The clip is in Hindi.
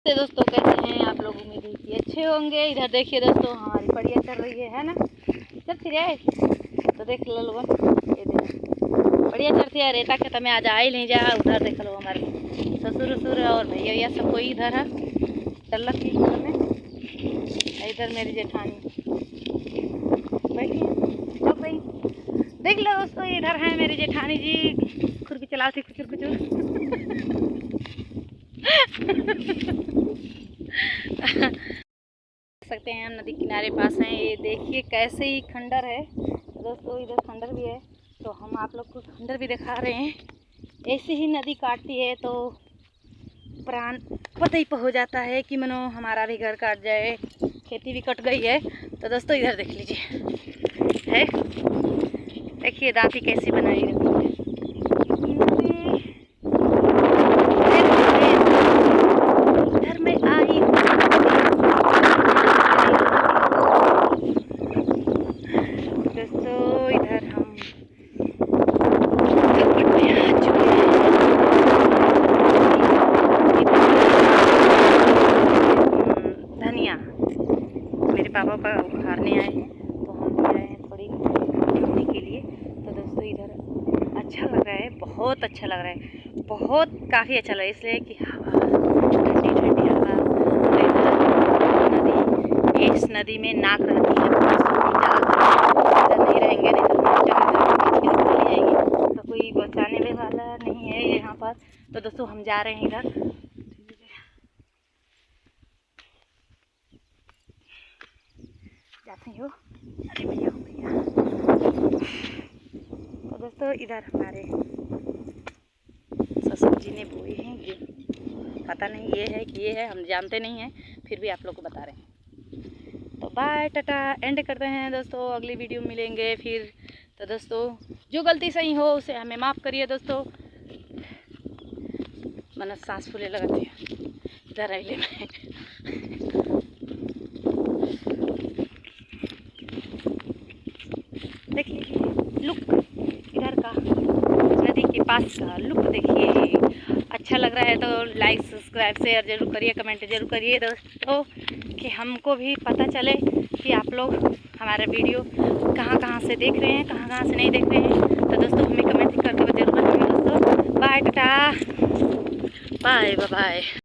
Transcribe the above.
तो दोस्तों कैसे हैं आप लोग। उम्मीद है कि अच्छे होंगे। इधर देखिए दोस्तों हमारी बढ़िया चल रही है ना। चल फिर आए तो देख लो लोगन, ये देखो बढ़िया चलती है। रेता खेत में आज आई नहीं जा। उधर देख लो हमारे ससुर ससुर और भैया भैया सब कोई इधर है तल्लक की घर में। इधर मेरी जेठानी बैठी है भाई। देख लो दोस्तों इधर है मेरी जेठानी जी, खुरपी चलाती कुचुर कुचुर सकते हैं हम नदी किनारे पास हैं। ये देखिए कैसे ही खंडर है दोस्तों, इधर खंडर भी है तो हम आप लोग को खंडर भी दिखा रहे हैं। ऐसे ही नदी काटती है तो प्राण पता ही हो जाता है कि मनो हमारा भी घर काट जाए, खेती भी कट गई है। तो दोस्तों इधर देख लीजिए है, देखिए दांती कैसी बनाई है। इधर में आई दोस्तों, इधर हम धनिया मेरे पापा का उखाड़ने आए हैं तो हम भी आए हैं थोड़ी घूमने के लिए। तो दोस्तों इधर अच्छा लग रहा है, बहुत अच्छा लग रहा है, बहुत काफ़ी अच्छा लग रहा है इसलिए कि हवा ठंडी ठंडी हवा। नदी, इस नदी में नाक रहती है, इधर नहीं रहेंगे नहीं तो जाएंगे तो कोई बचाने वाला नहीं है यहाँ पर। तो दोस्तों हम जा रहे हैं इधर, जाते हो। अरे भैया भैया तो दोस्तों इधर हमारे ससुर जी ने बोए हैं, ये पता नहीं ये है कि ये है, हम जानते नहीं हैं, फिर भी आप लोग को बता रहे हैं। तो बाय टाटा, एंड करते हैं दोस्तों, अगली वीडियो मिलेंगे फिर। तो दोस्तों जो गलती सही हो उसे हमें माफ़ करिए दोस्तों। मन सांस फूले लगाती है इधर रैले में देखिए लुक इधर का, नदी के पास का लुक देखिए। अच्छा लग रहा है तो लाइक सब्सक्राइब शेयर जरूर करिए, कमेंट जरूर करिए दोस्तों, कि हमको भी पता चले कि आप लोग हमारा वीडियो कहाँ कहाँ से देख रहे हैं, कहाँ कहाँ से नहीं देख रहे हैं। तो दोस्तों हमें कमेंट करके जरूर बताइए दोस्तों। Bye tata, bye bye.